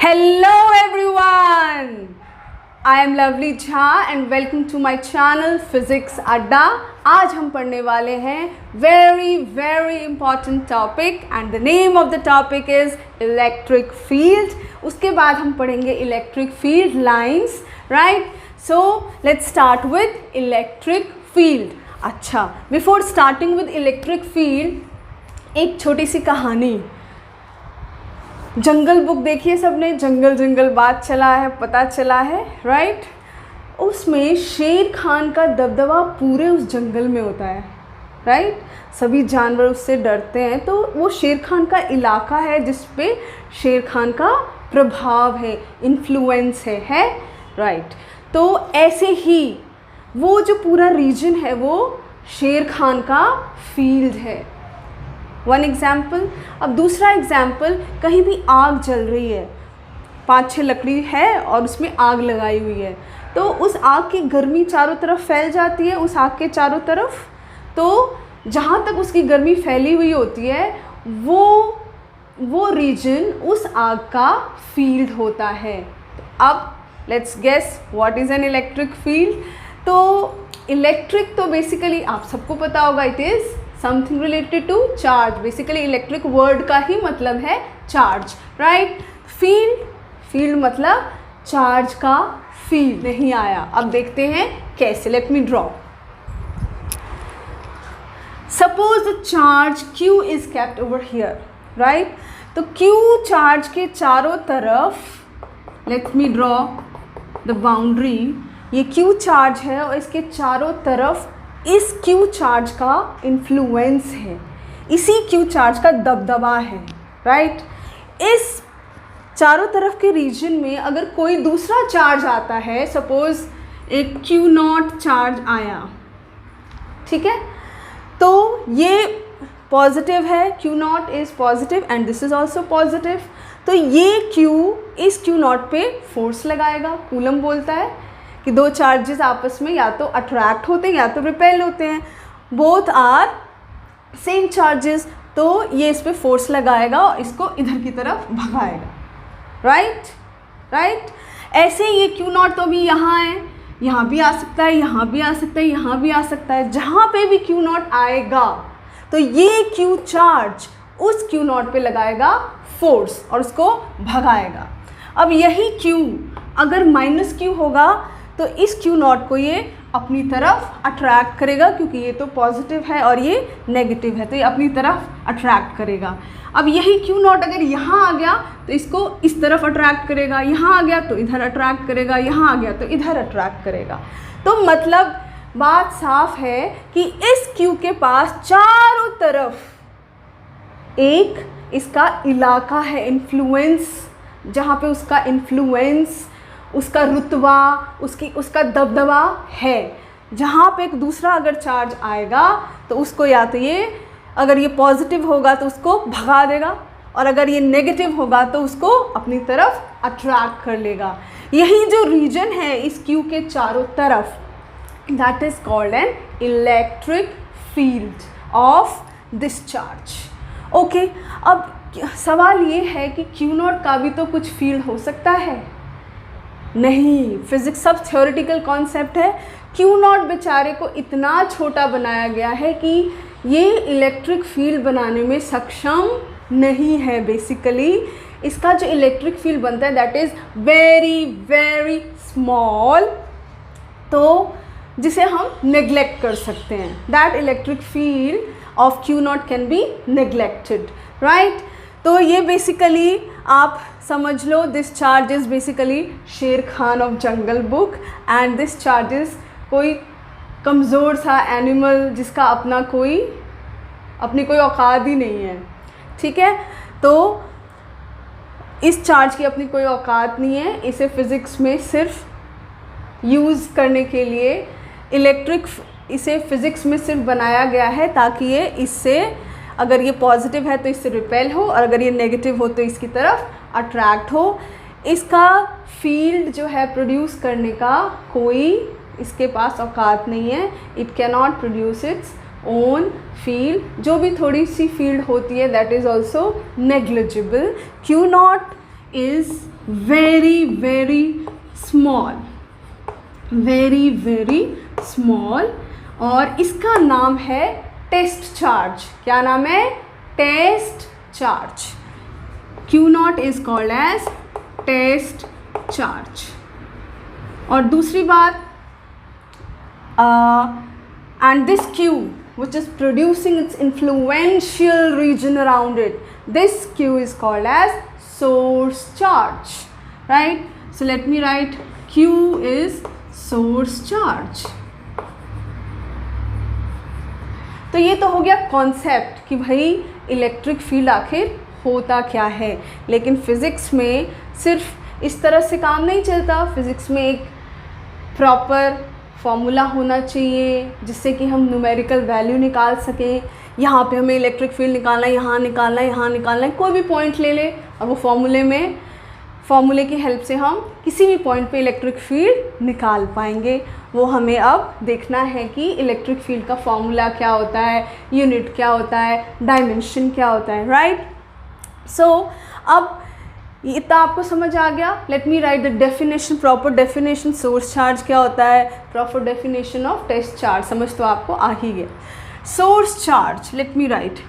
Hello everyone, I am Lovely Jha and welcome to my channel Physics Adda। आज हम पढ़ने वाले हैं very important topic and the name of the topic is electric field। उसके बाद हम पढ़ेंगे electric field lines, right? So let's start with electric field। अच्छा, before starting with electric field एक छोटी सी कहानी। जंगल बुक देखिए सबने, जंगल बात चला है, पता चला है, राइट? उसमें शेर खान का दबदबा पूरे उस जंगल में होता है, राइट? सभी जानवर उससे डरते हैं, तो वो शेर खान का इलाका है जिस पे शेर खान का प्रभाव है, इन्फ्लुएंस है, राइट? तो ऐसे ही वो जो पूरा रीजन है वो शेर खान का फील्ड है। One example. अब दूसरा एग्जाम्पल, कहीं भी आग जल रही है, 5-6 लकड़ी है और उसमें आग लगाई हुई है, तो उस आग की गर्मी चारों तरफ फैल जाती है, उस आग के चारों तरफ। तो जहाँ तक उसकी गर्मी फैली हुई होती है वो रीजन उस आग का फील्ड होता है। अब let's guess what is an electric field. तो इलेक्ट्रिक तो बेसिकली आप सबको पता होगा, it is something related to charge. Basically electric word का ही मतलब है चार्ज, राइट? फील्ड मतलब चार्ज का फील्ड नहीं आया। अब देखते हैं कैसे। Let me draw. Suppose the charge Q is kept over here, right? तो Q चार्ज के चारों तरफ, let me draw the boundary. ये Q चार्ज है और इसके चारों तरफ इस Q चार्ज का इन्फ्लुएंस है, इसी Q चार्ज का दबदबा है, राइट? इस चारों तरफ के रीजन में अगर कोई दूसरा चार्ज आता है, सपोज एक Q0 चार्ज आया, ठीक है, तो ये पॉजिटिव है, Q0 is positive and this is also positive. तो ये Q इस Q0 पे फोर्स लगाएगा। कूलम बोलता है कि दो चार्जेस आपस में या तो अट्रैक्ट होते हैं या तो रिपेल होते हैं, बोथ आर सेम चार्जेस। तो ये इस पर फोर्स लगाएगा और इसको इधर की तरफ भगाएगा, राइट? ऐसे ये Q0 तो भी यहाँ है, यहाँ भी आ सकता है, यहाँ भी आ सकता है, यहाँ भी आ सकता है। जहाँ पे भी Q0 आएगा तो ये Q चार्ज उस Q0 पे लगाएगा फोर्स और उसको भगाएगा। अब यही Q अगर -Q होगा तो इस Q0 को ये अपनी तरफ अट्रैक्ट करेगा, क्योंकि ये तो पॉजिटिव है और ये नेगेटिव है, तो ये अपनी तरफ अट्रैक्ट करेगा। अब यही Q0 अगर यहाँ आ गया तो इसको इस तरफ अट्रैक्ट करेगा, यहाँ आ गया तो इधर अट्रैक्ट करेगा, यहाँ आ गया तो इधर अट्रैक्ट करेगा। तो मतलब बात साफ है कि इस Q के पास चारों तरफ एक इसका इलाका है, इन्फ्लुएंस, जहाँ पे उसका इन्फ्लुएंस, उसका रुतबा, उसका दबदबा है। जहाँ पे एक दूसरा अगर चार्ज आएगा तो उसको या तो ये, अगर ये पॉजिटिव होगा तो उसको भगा देगा, और अगर ये नेगेटिव होगा तो उसको अपनी तरफ अट्रैक्ट कर लेगा। यही जो रीजन है इस Q के चारों तरफ, that is called an electric field of this charge. Okay, अब सवाल ये है कि Q0 का भी तो कुछ फील्ड हो सकता है? नहीं, फिजिक्स सब थ्योरेटिकल कॉन्सेप्ट है। Q0 बेचारे को इतना छोटा बनाया गया है कि ये इलेक्ट्रिक फील्ड बनाने में सक्षम नहीं है। बेसिकली इसका जो इलेक्ट्रिक फील्ड बनता है दैट इज़ वेरी स्मॉल, तो जिसे हम नेग्लेक्ट कर सकते हैं। That electric field of Q0 can be neglected, right? तो ये बेसिकली आप समझ लो, दिस चार्ज इज़ बेसिकली शेर Khan of jungle book, and this charge is कोई कमज़ोर सा एनिमल जिसका अपनी कोई औकात ही नहीं है, ठीक है? तो इस चार्ज की अपनी कोई औकात नहीं है। इसे फिज़िक्स में सिर्फ यूज़ करने के लिए इसे फिज़िक्स में सिर्फ बनाया गया है ताकि ये इससे, अगर ये पॉजिटिव है तो इससे रिपेल हो, और अगर ये नेगेटिव हो तो इसकी तरफ अट्रैक्ट हो। इसका फील्ड जो है प्रोड्यूस करने का कोई इसके पास औकात नहीं है। It can not produce its own field. जो भी थोड़ी सी फील्ड होती है that is also negligible. Q0 is very very small, very very small, और इसका नाम है टेस्ट चार्ज। क्या नाम है? Test charge. Q naught is called as test charge. और दूसरी बात, and this Q which is producing its influential region around it, this Q is called as source charge, right? So let me write Q is source charge। तो ये तो हो गया concept कि भाई इलेक्ट्रिक फील्ड आखिर होता क्या है। लेकिन फिज़िक्स में सिर्फ इस तरह से काम नहीं चलता। फिज़िक्स में एक प्रॉपर फॉर्मूला होना चाहिए जिससे कि हम न्यूमेरिकल वैल्यू निकाल सकें। यहाँ पे हमें इलेक्ट्रिक फील्ड निकालना है, यहाँ निकालना है, यहाँ निकालना है, कोई भी पॉइंट ले ले और वो फॉर्मूले की हेल्प से हम किसी भी पॉइंट पे इलेक्ट्रिक फील्ड निकाल पाएंगे। वो हमें अब देखना है कि इलेक्ट्रिक फील्ड का फॉर्मूला क्या होता है, यूनिट क्या होता है, डायमेंशन क्या होता है, राइट? सो अब इतना आपको समझ आ गया। Let me write the definition, proper definition. Source charge क्या होता है, proper definition of test charge, समझ तो आपको आ ही गया। Source charge, let me write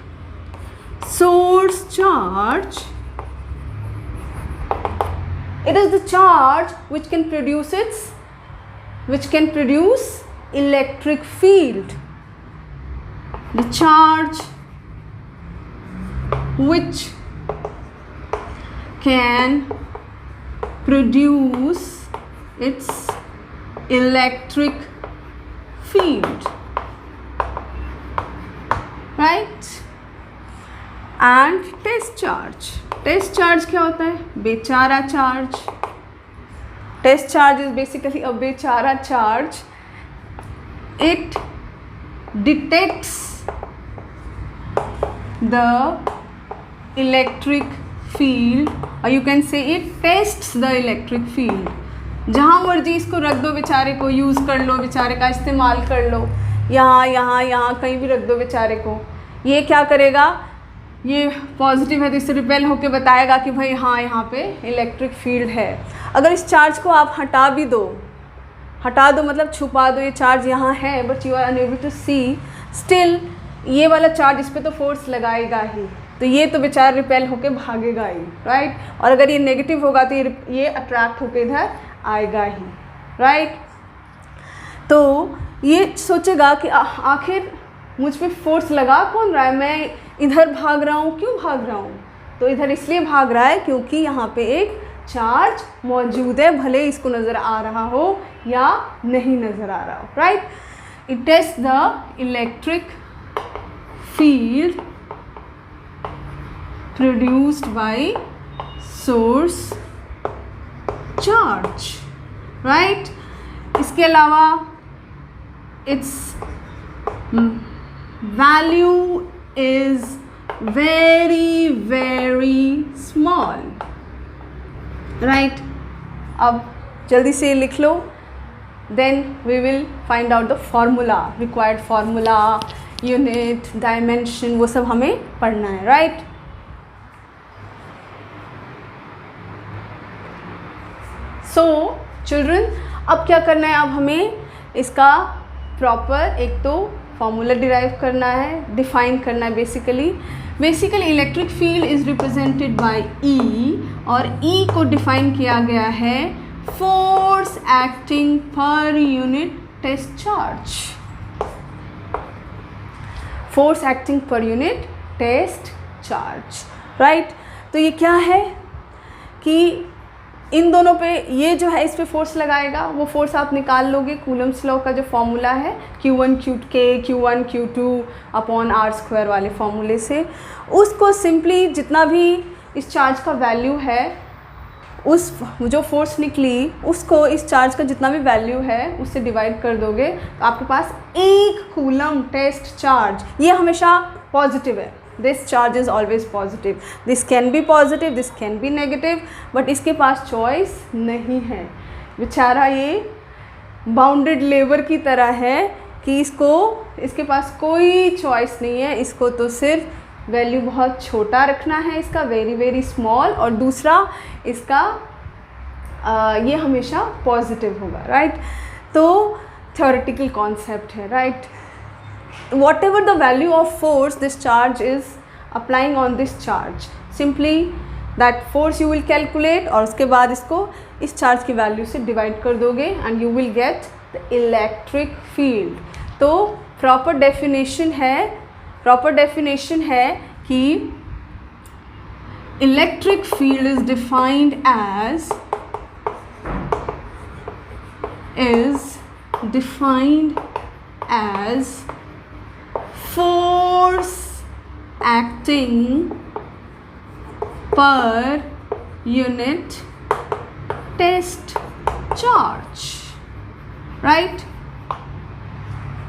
source charge, it is the charge which can produce electric field. The charge which can produce its electric field, right? And test charge, test charge क्या होता है? बेचारा charge. Test charge is basically a बेचारा charge. It detects the electric field, और you can say it tests the electric field. जहाँ मर्जी इसको रख दो, बेचारे को यूज़ कर लो, बेचारे का इस्तेमाल कर लो, यहाँ यहाँ यहाँ कहीं भी रख दो बेचारे को। ये क्या करेगा? ये पॉजिटिव है तो इससे रिपेल होके बताएगा कि भाई हाँ यहाँ पे इलेक्ट्रिक फील्ड है। अगर इस चार्ज को आप हटा दो मतलब छुपा दो, ये चार्ज यहाँ है but you are unable to see, still ये वाला चार्ज इस पर तो फोर्स लगाएगा ही, तो ये तो बेचारा रिपेल होके भागेगा ही, राइट? और अगर ये नेगेटिव होगा तो ये अट्रैक्ट होके इधर आएगा ही, राइट? तो ये सोचेगा कि आखिर मुझ पे फोर्स लगा कौन रहा है, मैं इधर भाग रहा हूँ, क्यों भाग रहा हूँ? तो इधर इसलिए भाग रहा है क्योंकि यहाँ पे एक चार्ज मौजूद है, भले इसको नज़र आ रहा हो या नहीं नज़र आ रहा हो, right? It taste the electric field produced by source charge, right? इसके अलावा it's value is very very small, right? अब जल्दी से लिख लो, then we will find out the formula, required formula, unit, dimension, वो सब हमें पढ़ना है, right? So children, अब क्या करना है? अब हमें इसका प्रॉपर एक तो फॉर्मूला डिराइव करना है, डिफाइन करना है। Basically electric field is represented by E, और ई को डिफाइन किया गया है फोर्स एक्टिंग पर unit test charge. Force acting पर यूनिट टेस्ट चार्ज, राइट? तो ये क्या है कि इन दोनों पे ये जो है इस पे फोर्स लगाएगा, वो फोर्स आप निकाल लोगे कूलम्स लॉ का जो फॉर्मूला है Q1 Q2 अपॉन r² वाले फॉर्मूले से। उसको सिंपली जितना भी इस चार्ज का वैल्यू है, उस जो फोर्स निकली उसको इस चार्ज का जितना भी वैल्यू है उससे डिवाइड कर दोगे तो आपके पास एक कूलम टेस्ट चार्ज, ये हमेशा पॉजिटिव है। This charge is always positive, this can be positive, this can be negative, but इसके पास चॉइस नहीं है। बेचारा ये बाउंडेड लेबर की तरह है कि इसके पास कोई चॉइस नहीं है, इसको तो सिर्फ वैल्यू बहुत छोटा रखना है इसका, वेरी वेरी स्मॉल, और दूसरा इसका ये हमेशा पॉजिटिव होगा, राइट। तो थ्योरेटिकल कॉन्सेप्ट है, right. whatever the value of force this charge is applying on this charge, simply that force you will calculate और उसके बाद इसको इस चार्ज की वैल्यू से डिवाइड कर दोगे and you will get the electric field। तो प्रॉपर डेफिनेशन है कि electric field is defined as force acting per unit test charge, right।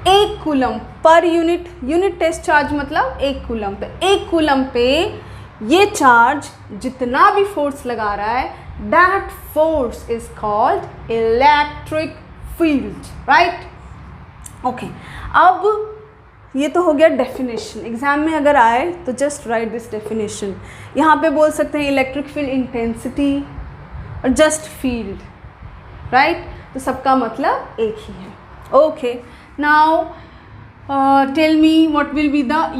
1 coulomb per unit test charge मतलब 1 कूलम। तो 1 कूलम पे ये चार्ज जितना भी फोर्स लगा रहा है, that force is called electric field, right. Okay, अब ये तो हो गया डेफिनेशन। एग्जाम में अगर आए तो जस्ट राइट दिस डेफिनेशन। यहाँ पे बोल सकते हैं इलेक्ट्रिक फील्ड इंटेंसिटी और जस्ट फील्ड, राइट। तो सबका मतलब एक ही है। Okay, now tell me what will be the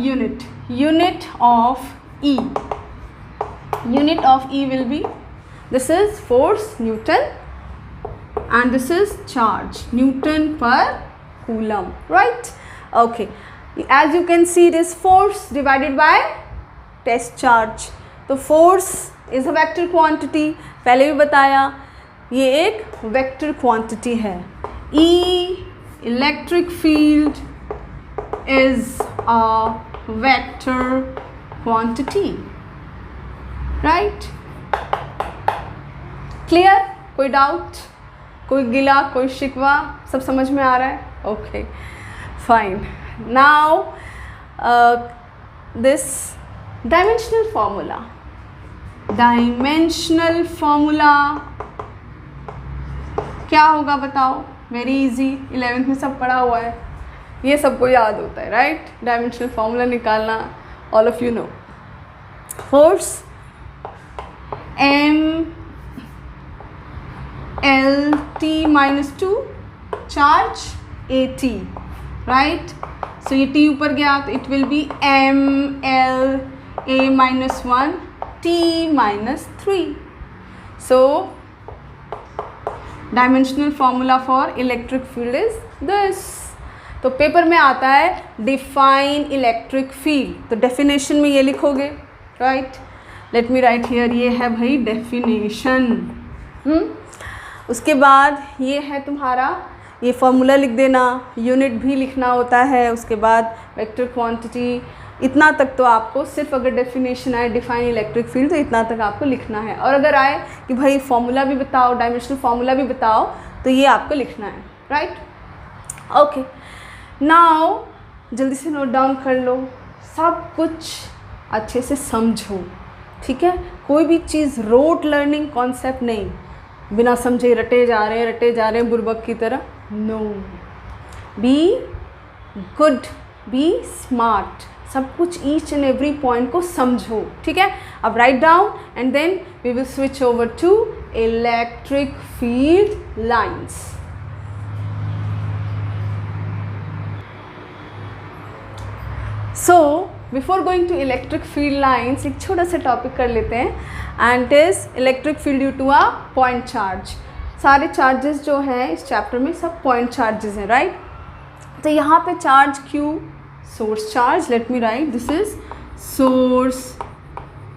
unit of E. Unit of E will be, this is force newton and this is charge Newton per coulomb, right? Okay, as you can see it is force divided by test charge। तो force is a vector quantity, पहले भी बताया ये एक vector quantity है। E electric field is a vector quantity, right? Clear? कोई doubt, कोई गिला, कोई शिकवा, सब समझ में आ रहा है? Okay, fine. Now this dimensional formula क्या होगा बताओ? वेरी इजी, 11th में सब पढ़ा हुआ है, ये सबको याद होता है, राइट। डायमेंशनल फॉर्मूला निकालना all of you know. Force M LT minus 2, charge AT, right? So ये T ऊपर गया तो it will be ML A minus 1 T minus 3। So dimensional formula for electric field is this। तो paper में आता है define electric field, तो definition में ये लिखोगे, right? Let me write here, ये है भाई definition। उसके बाद ये है तुम्हारा, ये फॉर्मूला लिख देना, यूनिट भी लिखना होता है, उसके बाद वेक्टर क्वांटिटी, इतना तक तो आपको सिर्फ अगर डेफिनेशन आए डिफाइन इलेक्ट्रिक फील्ड तो इतना तक आपको लिखना है। और अगर आए कि भाई फॉर्मूला भी बताओ, डायमेंशनल फॉर्मूला भी बताओ, तो ये आपको लिखना है, राइट। ओके, नाउ जल्दी से नोट डाउन कर लो, सब कुछ अच्छे से समझो, ठीक है। कोई भी चीज़ रोट लर्निंग कॉन्सेप्ट नहीं, बिना समझे रटे जा रहे हैं बुर्बक की तरह। No, be good, be smart, सब कुछ ईच एंड एवरी पॉइंट को समझो, ठीक है। अब write down and then we will switch over to electric field lines. So before going to electric field lines एक छोटा सा टॉपिक कर लेते हैं, and is electric field due to a point charge. सारे चार्जेस जो हैं इस चैप्टर में सब पॉइंट चार्जेस हैं, राइट। तो यहाँ पे charge Q source charge, let me write, this is source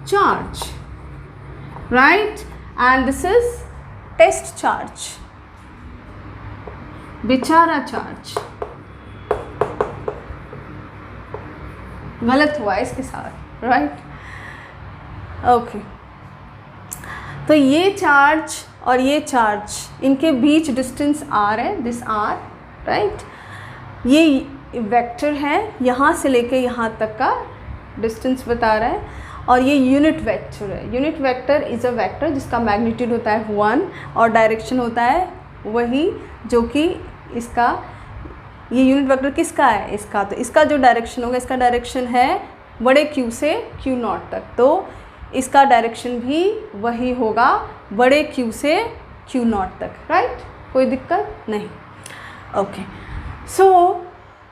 charge, right, and this is test charge, बेचारा चार्ज, गलत हुआ इसके साथ, राइट। ओके, तो ये चार्ज और ये चार्ज, इनके बीच डिस्टेंस r है, दिस r, राइट। ये वेक्टर है, यहाँ से लेके यहाँ तक का डिस्टेंस बता रहा है, और ये यूनिट वेक्टर है। Unit vector is a vector जिसका मैग्नीट्यूड होता है 1 और डायरेक्शन होता है वही, जो कि इसका, ये यूनिट वेक्टर किसका है? इसका। तो इसका जो डायरेक्शन होगा, इसका डायरेक्शन है बड़े Q से Q नॉट तक, तो इसका डायरेक्शन भी वही होगा, बड़े Q से Q नॉट तक, राइट? कोई दिक्कत नहीं। ओके, सो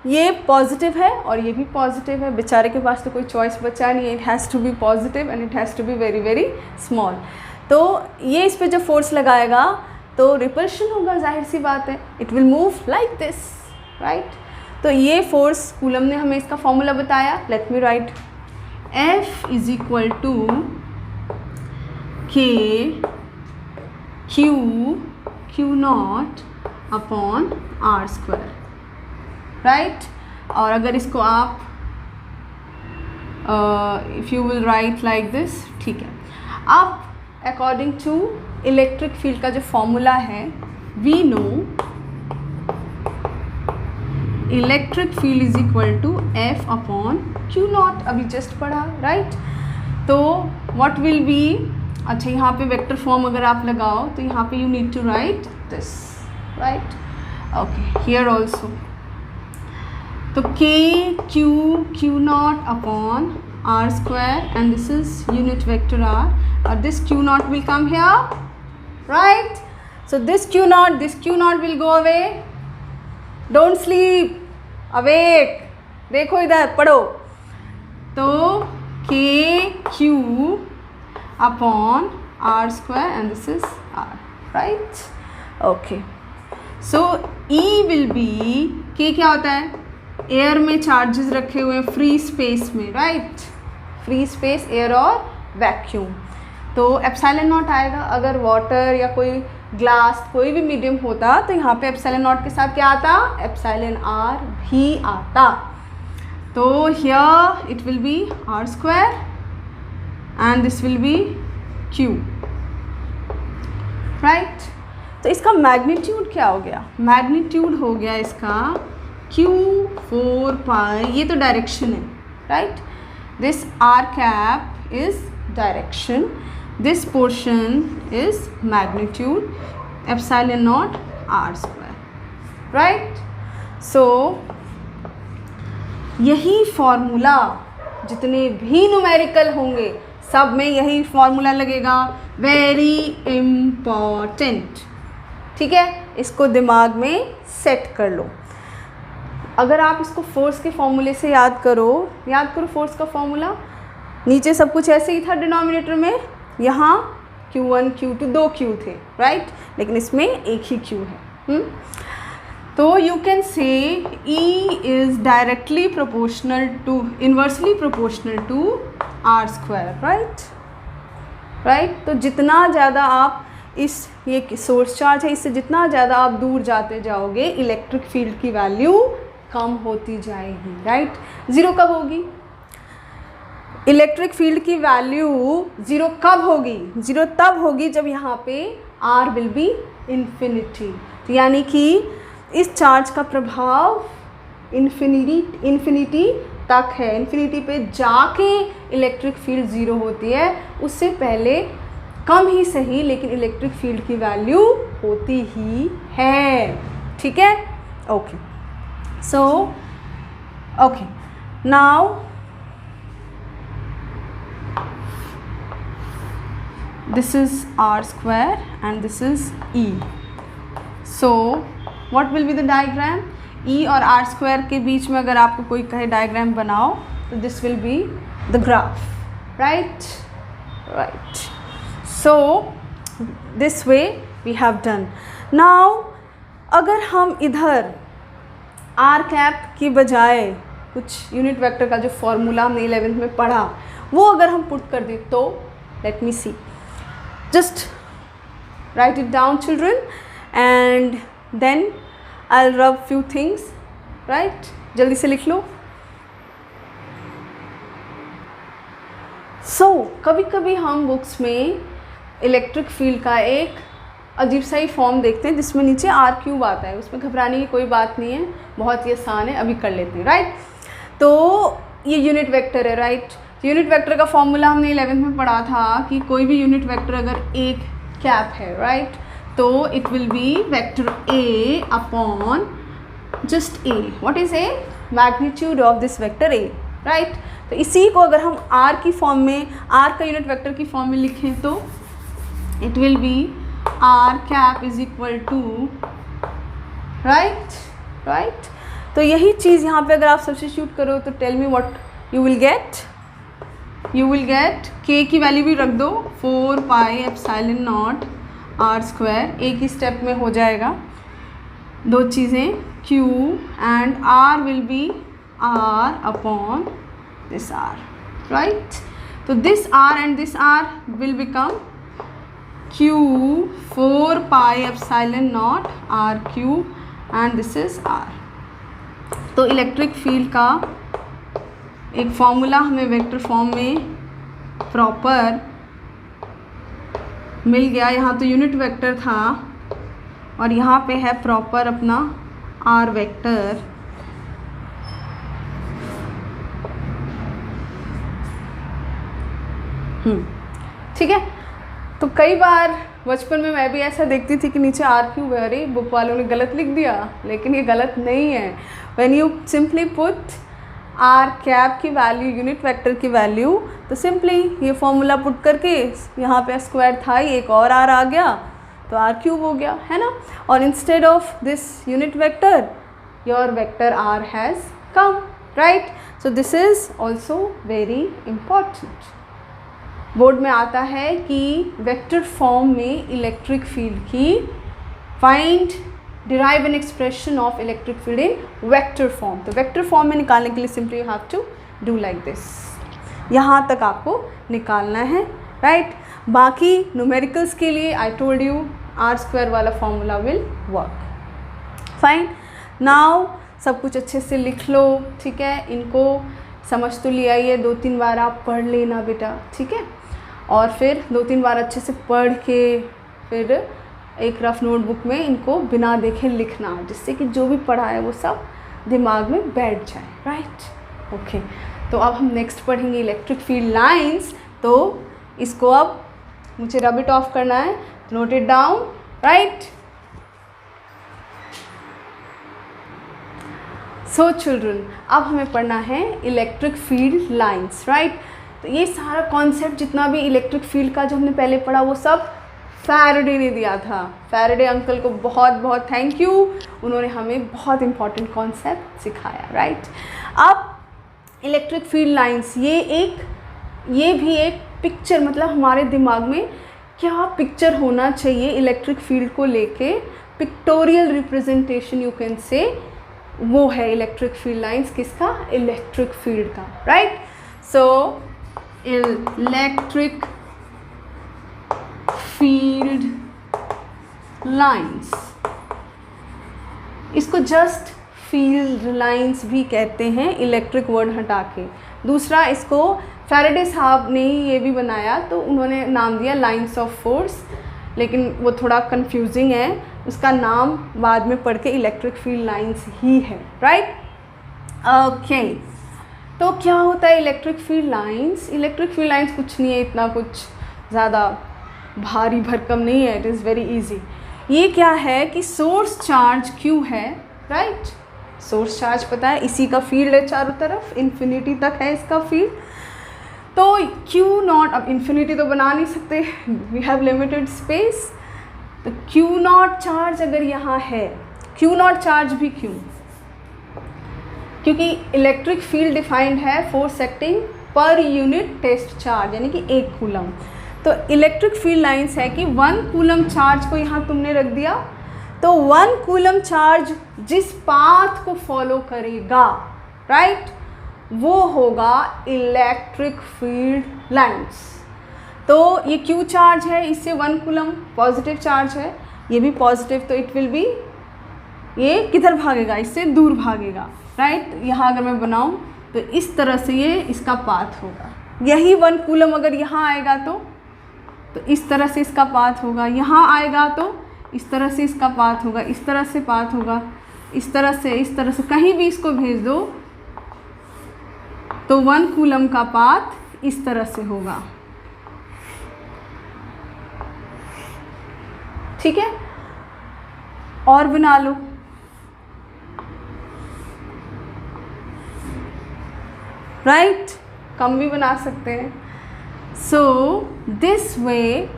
ये पॉजिटिव है और ये भी पॉजिटिव है, बेचारे के पास तो कोई चॉइस बचा नहीं है, it has to be positive and it has to be very very small. तो ये इस पे जब फोर्स लगाएगा तो रिपल्शन होगा, जाहिर सी बात है, it will move like this, right? तो ये फोर्स कूलम ने हमें इसका फॉर्मूला बताया, let me write, F is equal to K Q naught upon R square, right? और अगर इसको आप if you will write like this, ठीक है। अब अकॉर्डिंग टू इलेक्ट्रिक फील्ड का जो फॉर्मूला है, we know electric field is equal to F upon Q naught, अभी जस्ट पढ़ा, राइट? तो व्हाट विल बी, अच्छा यहाँ पे वेक्टर फॉर्म अगर आप लगाओ तो यहाँ पे you need to write this, right? Okay, here also, तो Q naught upon R square and this is unit vector R, or this Q naught will come here, right? So this Q naught will go away. Don't sleep, awake. देखो इधर पढ़ो, तो KQ upon R square and this is R, right? Okay, so E will be, K क्या होता है? Air में charges रखे हुए हैं फ्री स्पेस में, राइट? फ्री स्पेस, एयर और वैक्यूम, तो एप्सिलॉन नॉट आएगा। अगर वाटर या कोई ग्लास कोई भी मीडियम होता तो यहाँ पे एप्सिलॉन नॉट के साथ क्या आता? एप्सिलॉन आर भी आता। तो here it will be R square and this will be Q, right? तो इसका मैग्नीट्यूड क्या हो गया? मैग्नीट्यूड हो गया इसका Q4 पाई, ये तो डायरेक्शन है, right? This r cap is direction, this portion is magnitude, epsilon naught r square, right? So यही फॉर्मूला जितने भी न्यूमेरिकल होंगे सब में यही फॉर्मूला लगेगा, वेरी इम्पॉर्टेंट, ठीक है? इसको दिमाग में सेट कर लो। अगर आप इसको फोर्स के फॉर्मूले से याद करो फोर्स का फॉर्मूला, नीचे सब कुछ ऐसे ही था डिनोमिनेटर में, यहाँ Q1 Q2 दो Q थे, राइट? लेकिन इसमें एक ही Q है। तो you can say E is directly proportional to, inversely proportional to R square, right? तो जितना ज़्यादा आप इस, ये सोर्स चार्ज है, इससे जितना ज़्यादा आप दूर जाते जाओगे इलेक्ट्रिक फील्ड की वैल्यू कम होती जाएगी, राइट? ज़ीरो कब होगी? इलेक्ट्रिक फील्ड की वैल्यू ज़ीरो कब होगी? ज़ीरो तब होगी जब यहाँ पे R विल बी इन्फिनिटी, तो यानी कि इस चार्ज का प्रभाव इन्फिनिटी तक है, इन्फिनिटी पे जाके इलेक्ट्रिक फील्ड ज़ीरो होती है, उससे पहले कम ही सही लेकिन इलेक्ट्रिक फील्ड की वैल्यू होती ही है, ठीक है? Okay, so okay, now this is R square and this is E. So what will be the diagram? E और R square के बीच में अगर आपको कोई कहे डायग्राम बनाओ तो this will be the graph, right? Right. So this way we have done. Now अगर हम इधर R cap की बजाय कुछ यूनिट वेक्टर का जो फॉर्मूला हमने 11th में पढ़ा वो अगर हम पुट कर दें तो let me see. Just write it down, children, and then I'll rub few things, right? जल्दी से लिख लो। So कभी कभी हम बुक्स में इलेक्ट्रिक फील्ड का एक अजीब सा ही फॉर्म देखते हैं जिसमें नीचे आर क्यूब आता है, उसमें घबराने की कोई बात नहीं है, बहुत ही आसान है, अभी कर लेते हैं, राइट? तो ये यूनिट वेक्टर है, राइट? यूनिट वेक्टर का फॉर्मूला हमने 11th में पढ़ा था कि कोई भी यूनिट वेक्टर अगर एक कैप है, राइट, तो it will B vector A upon just a. What is a? Magnitude of this vector A, right. तो इसी को अगर हम r की फॉर्म में, r का यूनिट वेक्टर की फॉर्म में लिखें तो it will be r cap is equal to, right. तो यही चीज़ यहाँ पे अगर आप सब्स्टिट्यूट करो तो tell me what you will get. You will get k की वैल्यू भी रख दो 4 pi epsilon naught r square, एक ही स्टेप में हो जाएगा दो चीज़ें, q and r will be r upon this r, right. तो this r and this r will become q 4 pi epsilon naught r cube and this is r। तो electric field का एक फॉर्मूला हमें वेक्टर फॉर्म में proper मिल गया। यहाँ तो unit vector था और यहाँ पे है प्रॉपर अपना r वेक्टर। ठीक है। तो कई बार बचपन में मैं भी ऐसा देखती थी कि नीचे r क्यूब है, अरे बुक वालों ने गलत लिख दिया, लेकिन ये गलत नहीं है। When you simply put r cap की वैल्यू, यूनिट वेक्टर की वैल्यू, तो सिंपली ये फॉर्मूला पुट करके यहाँ पे स्क्वायर था ही, एक और r आ गया तो r क्यूब हो गया, है ना। और instead of this unit vector your vector r has come, right. So this is also very important. Board में आता है कि वेक्टर फॉर्म में इलेक्ट्रिक फील्ड की find derive an expression of electric field in vector form. तो vector form में निकालने के लिए simply you have to do like this, यहाँ तक आपको निकालना है, राइट। बाकी न्यूमेरिकल्स के लिए I told you r square वाला formula will work fine. Now सब कुछ अच्छे से लिख लो, ठीक है। इनको समझ तो लिया ही है, 2-3 बार आप पढ़ लेना बेटा, ठीक है। और फिर 2-3 बार अच्छे से पढ़ के फिर एक रफ नोटबुक में इनको बिना देखे लिखना, जिससे कि जो भी पढ़ा है वो सब दिमाग में बैठ जाए, राइट। ओके, तो अब हम नेक्स्ट पढ़ेंगे इलेक्ट्रिक फील्ड लाइंस। तो इसको अब मुझे रब इट ऑफ करना है, note it down, right. So children, अब हमें पढ़ना है इलेक्ट्रिक फील्ड लाइंस, राइट। तो ये सारा कॉन्सेप्ट जितना भी इलेक्ट्रिक फील्ड का जो हमने पहले पढ़ा वो सब फैराडे ने दिया था। फैराडे अंकल को बहुत बहुत थैंक यू, उन्होंने हमें बहुत इंपॉर्टेंट कॉन्सेप्ट सिखाया, राइट। अब इलेक्ट्रिक फील्ड लाइंस, ये भी एक पिक्चर, मतलब हमारे दिमाग में क्या पिक्चर होना चाहिए इलेक्ट्रिक फील्ड को लेके, पिक्टोरियल रिप्रेजेंटेशन यू कैन से, वो है इलेक्ट्रिक फील्ड लाइंस किसका, इलेक्ट्रिक फील्ड का, right. So electric field lines, इसको जस्ट फील्ड लाइंस भी कहते हैं, इलेक्ट्रिक वर्ड हटा के। दूसरा, इसको फैराडे साहब ने ही ये भी बनाया, तो उन्होंने नाम दिया लाइंस ऑफ फोर्स, लेकिन वो थोड़ा कंफ्यूजिंग है, उसका नाम बाद में पढ़ के इलेक्ट्रिक फील्ड लाइंस ही है, राइट। ओके, तो क्या होता है electric field lines? Electric field lines कुछ नहीं है, इतना कुछ ज़्यादा भारी भरकम नहीं है, इट इज़ वेरी इजी। ये क्या है कि सोर्स चार्ज Q है, राइट। सोर्स चार्ज पता है, इसी का फील्ड है चारों तरफ, इन्फिनिटी तक है इसका फील्ड। तो Q नॉट, अब इन्फिनिटी तो बना नहीं सकते, वी हैव लिमिटेड स्पेस, तो Q नॉट चार्ज अगर यहाँ है, Q नॉट चार्ज भी क्यों? क्योंकि इलेक्ट्रिक फील्ड डिफाइंड है फोर्स एक्टिंग पर यूनिट टेस्ट चार्ज, यानी कि 1 कूलम। तो इलेक्ट्रिक फील्ड लाइंस है कि 1 कूलम चार्ज को यहाँ तुमने रख दिया, तो 1 कूलम चार्ज जिस पाथ को फॉलो करेगा, राइट, वो होगा इलेक्ट्रिक फील्ड लाइंस। तो ये Q चार्ज है, इससे 1 कूलम पॉजिटिव चार्ज है, ये भी पॉजिटिव, तो इट विल बी, ये किधर भागेगा, इससे दूर भागेगा, राइट। यहाँ अगर मैं बनाऊँ तो इस तरह से ये इसका पाथ होगा। यही 1 कूलम अगर यहाँ आएगा तो इस तरह से इसका पाथ होगा, यहाँ आएगा तो इस तरह से इसका पाथ होगा, इस तरह से पाथ होगा, इस तरह से कहीं भी इसको भेज दो तो 1 कूलम का पाथ इस तरह से होगा, ठीक है। और बना लो, राइट, कम भी बना सकते हैं। सो दिस वे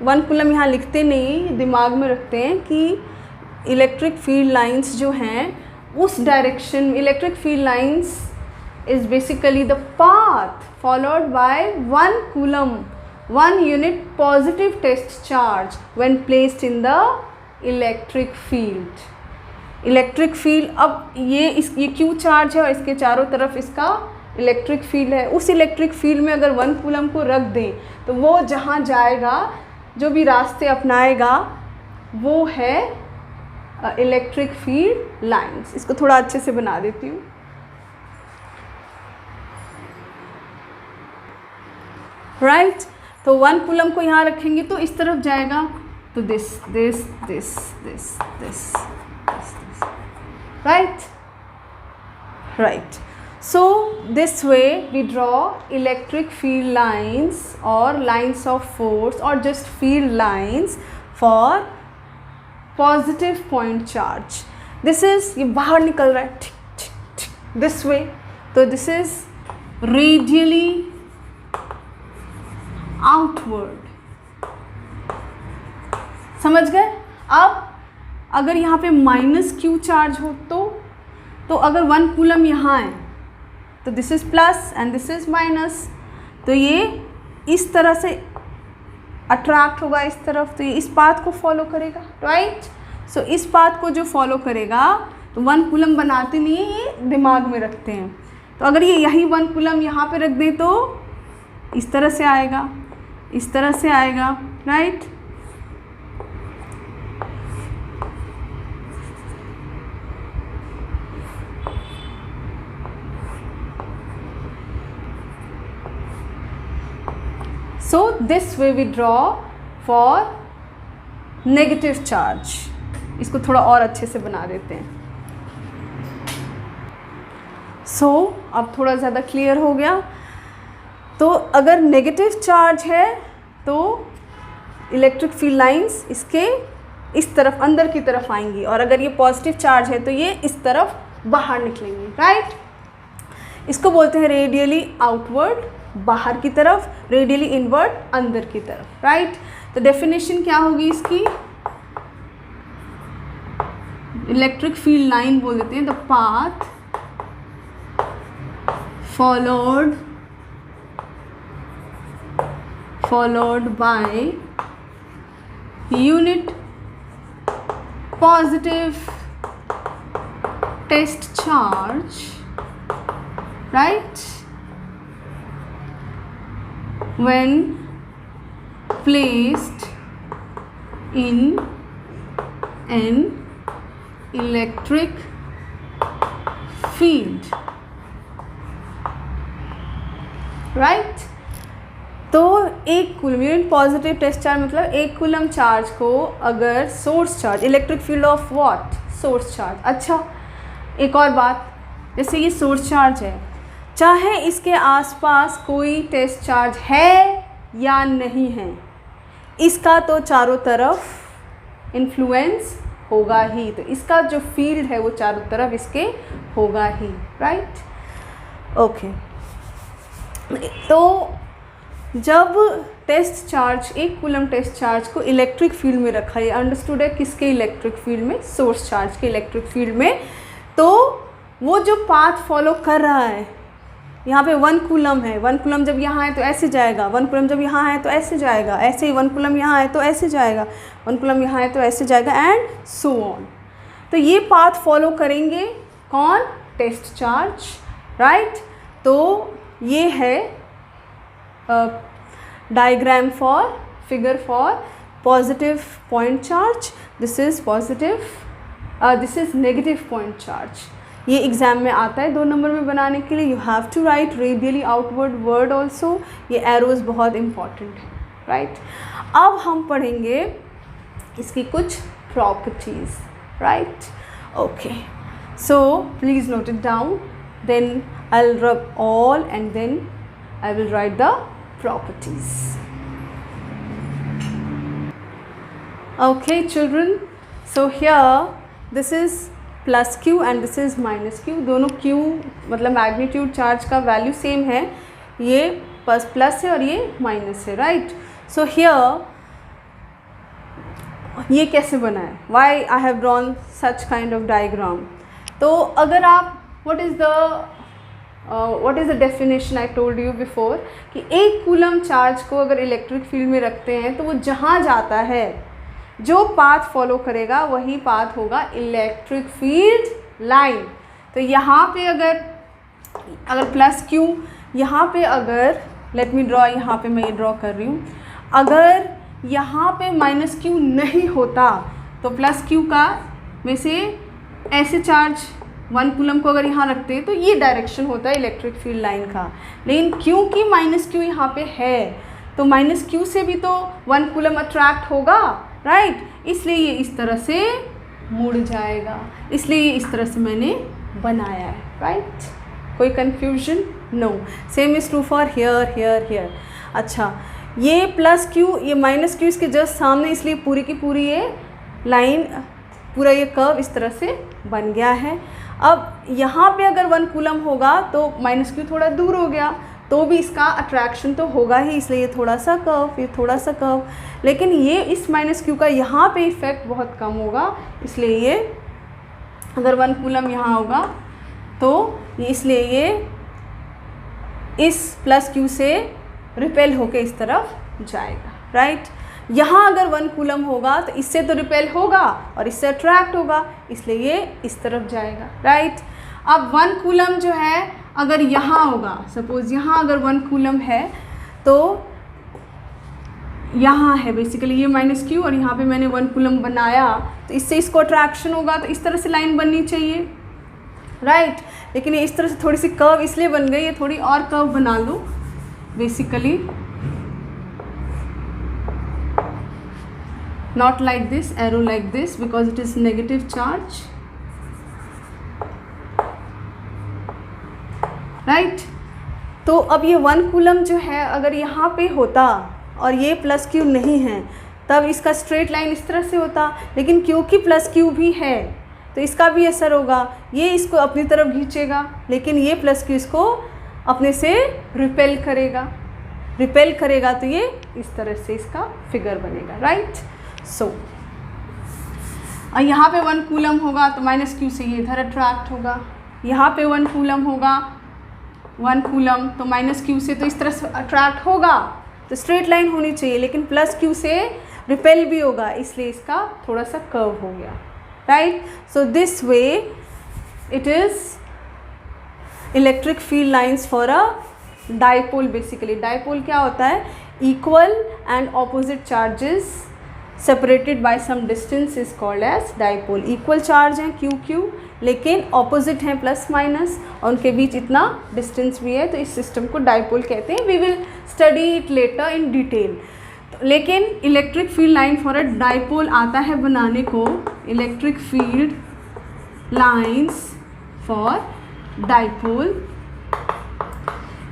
1 कूलम यहाँ लिखते नहीं, दिमाग में रखते हैं कि इलेक्ट्रिक फील्ड लाइंस जो हैं उस direction, electric field lines is basically the path followed by 1 coulomb 1 unit positive test charge when placed in the electric field. Electric field, अब ये क्यू चार्ज है और इसके चारों तरफ इसका इलेक्ट्रिक फील्ड है। उस इलेक्ट्रिक फील्ड में अगर 1 कूलम को रख दें तो वो जहाँ जाएगा, जो भी रास्ते अपनाएगा, वो है इलेक्ट्रिक फील्ड लाइंस। इसको थोड़ा अच्छे से बना देती हूँ। राइट, तो 1 कूलम को यहाँ रखेंगे तो इस तरफ जाएगा, तो this this this this this this, right right. So this way we draw electric field lines or lines of force or just field lines for positive point charge. This is, ये बाहर निकल रहा है this way, तो this is radially outward। समझ गए? अब अगर यहाँ पे माइनस क्यू चार्ज हो तो अगर 1 कूलम यहाँ है तो this is plus and this is minus, तो ये इस तरह से अट्रैक्ट होगा इस तरफ, तो ये इस पाथ को फॉलो करेगा, राइट। सो इस पाथ को जो फॉलो करेगा, तो 1 कूलम बनाते नहीं है, ये दिमाग में रखते हैं। तो अगर ये यही 1 कूलम यहाँ पे रख दें तो इस तरह से आएगा, इस तरह से आएगा, right. So this way we draw for negative charge। इसको थोड़ा और अच्छे से बना देते हैं। So अब थोड़ा ज़्यादा क्लियर हो गया। तो अगर नेगेटिव चार्ज है तो इलेक्ट्रिक फील्ड लाइंस इसके इस तरफ अंदर की तरफ आएंगी, और अगर ये पॉजिटिव चार्ज है तो ये इस तरफ बाहर निकलेंगी, राइट। इसको बोलते हैं रेडियली आउटवर्ड, बाहर की तरफ, रेडियली इनवर्ड, अंदर की तरफ, राइट। तो डेफिनेशन क्या होगी इसकी? इलेक्ट्रिक फील्ड लाइन बोल देते हैं the path followed by unit positive test charge, right, when placed in an electric field, right। तो 1 coulomb unit positive test charge मतलब 1 कूलम चार्ज को अगर source charge, electric field of what, source charge. अच्छा, एक और बात, जैसे ये सोर्स चार्ज है, चाहे इसके आसपास कोई टेस्ट चार्ज है या नहीं है, इसका तो चारों तरफ इन्फ्लुएंस होगा ही, तो इसका जो फील्ड है वो चारों तरफ इसके होगा ही, राइट। ओके, तो जब test charge 1 coulomb test charge को इलेक्ट्रिक फील्ड में रखा, ये अंडरस्टूड है किसके इलेक्ट्रिक फील्ड में, सोर्स चार्ज के इलेक्ट्रिक फील्ड में, तो वो जो पाथ फॉलो कर रहा है, यहाँ पे 1 कूलम है, 1 कूलम जब यहाँ है तो ऐसे जाएगा, 1 कूलम जब यहाँ है तो ऐसे जाएगा, ऐसे ही 1 कूलम यहाँ है तो ऐसे जाएगा, 1 कूलम यहाँ है तो ऐसे जाएगा, एंड सो ऑन। तो ये पाथ फॉलो करेंगे कौन, टेस्ट चार्ज, राइट। तो ये है diagram for, figure for positive point charge, this is positive, this is negative point charge. ये एग्ज़ाम में आता है 2 नंबर में बनाने के लिए। You have to write radially outward word also, ये एरोज बहुत इंपॉर्टेंट है, राइट। अब हम पढ़ेंगे इसकी कुछ properties, right. Okay, so please note it down, then I will rub all and then I will write the properties. Okay children, so here this is plus Q and this is minus Q. दोनों Q मतलब magnitude charge का value same है, ये plus है और ये minus है, right. So here ये कैसे बना है, why I have drawn such kind of diagram. तो अगर आप what is the definition I told you before कि एक कूलम चार्ज को अगर इलेक्ट्रिक फील्ड में रखते हैं तो वो जहाँ जाता है जो पाथ फॉलो करेगा वही पाथ होगा इलेक्ट्रिक फील्ड लाइन। तो यहाँ पे अगर प्लस क्यू, यहाँ पे अगर लेट मी ड्रॉ, यहाँ पे मैं ये ड्रॉ कर रही हूँ, अगर यहाँ पे माइनस क्यू नहीं होता तो प्लस क्यू का में से ऐसे चार्ज 1 कूलम को अगर यहाँ रखते हैं तो ये डायरेक्शन होता है इलेक्ट्रिक फील्ड लाइन का। लेकिन क्योंकि माइनस क्यू यहाँ पे है तो माइनस क्यू से भी तो 1 कूलम अट्रैक्ट होगा, राइट, इसलिए ये इस तरह से मुड़ जाएगा, इसलिए ये इस तरह से मैंने बनाया है, राइट। कोई confusion? No. Same is true for here here here. अच्छा, ये प्लस क्यू, ये माइनस क्यू इसके जस्ट सामने, इसलिए पूरी की पूरी ये लाइन, पूरा ये कर्व इस तरह से बन गया है। अब यहाँ पे अगर 1 कूलम होगा तो माइनस क्यू थोड़ा दूर हो गया तो भी इसका अट्रैक्शन तो होगा ही, इसलिए ये थोड़ा सा कर्व, ये थोड़ा सा कर्व। लेकिन ये इस माइनस क्यू का यहाँ पे इफेक्ट बहुत कम होगा, इसलिए ये अगर 1 कूलम यहाँ होगा तो इसलिए ये इस प्लस क्यू से रिपेल होके इस तरफ जाएगा, राइट। यहाँ अगर 1 कूलम होगा तो इससे तो रिपेल होगा और इससे अट्रैक्ट होगा, इसलिए ये इस तरफ जाएगा, राइट। अब 1 कूलम जो है अगर यहाँ होगा, सपोज यहाँ अगर 1 कूलम है तो यहाँ है बेसिकली ये माइनस क्यू और यहाँ पे मैंने 1 कूलम बनाया तो इससे इसको अट्रैक्शन होगा, तो इस तरह से लाइन बननी चाहिए, राइट। लेकिन ये इस तरह से थोड़ी सी कर्व इसलिए बन गई, ये थोड़ी और कर्व बना लो basically, not like this, arrow like this because it is negative charge, right। तो अब ये 1 कूलम जो है अगर यहाँ पे होता और ये प्लस क्यू नहीं है तब इसका स्ट्रेट लाइन इस तरह से होता, लेकिन क्योंकि प्लस क्यू भी है तो इसका भी असर होगा, ये इसको अपनी तरफ खींचेगा लेकिन ये प्लस क्यू इसको अपने से रिपेल करेगा तो ये इस तरह से इसका फिगर बनेगा, राइट। सो और यहाँ पे 1 कूलम होगा तो माइनस क्यू से ये इधर अट्रैक्ट होगा, यहाँ पे 1 कूलम होगा, 1 कूलम तो माइनस क्यू से तो इस तरह से अट्रैक्ट होगा, तो स्ट्रेट लाइन होनी चाहिए, लेकिन प्लस क्यू से रिपेल भी होगा, इसलिए इसका थोड़ा सा कर्व हो गया, right. So this way it is electric field lines for a dipole. Basically dipole क्या होता है, equal and opposite charges separated by some distance is called as dipole. Equal charge हैं क्यू क्यू लेकिन opposite हैं plus minus और उनके बीच इतना distance भी है, तो इस सिस्टम को डाइपोल कहते हैं। We will study it later in detail. लेकिन electric field line for a dipole आता है बनाने को, electric field lines for dipole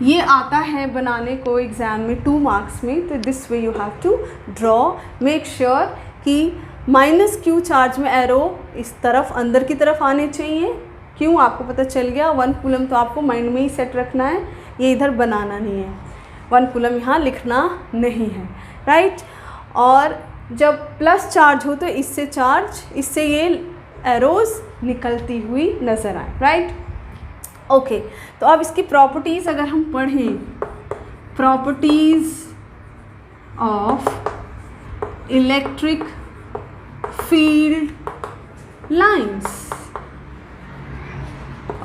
ये आता है बनाने को एग्ज़ाम में 2 मार्क्स में। तो this way you have to draw, make sure कि माइनस क्यू चार्ज में एरो इस तरफ अंदर की तरफ आने चाहिए। क्यों आपको पता चल गया, 1 कूलम तो आपको माइंड में ही सेट रखना है, ये इधर बनाना नहीं है, 1 कूलम यहाँ लिखना नहीं है, राइट। और जब प्लस चार्ज हो तो इससे ये एरोज निकलती हुई नज़र आए, राइट। ओके, तो अब इसकी प्रॉपर्टीज़ अगर हम पढ़ें, properties of electric field lines.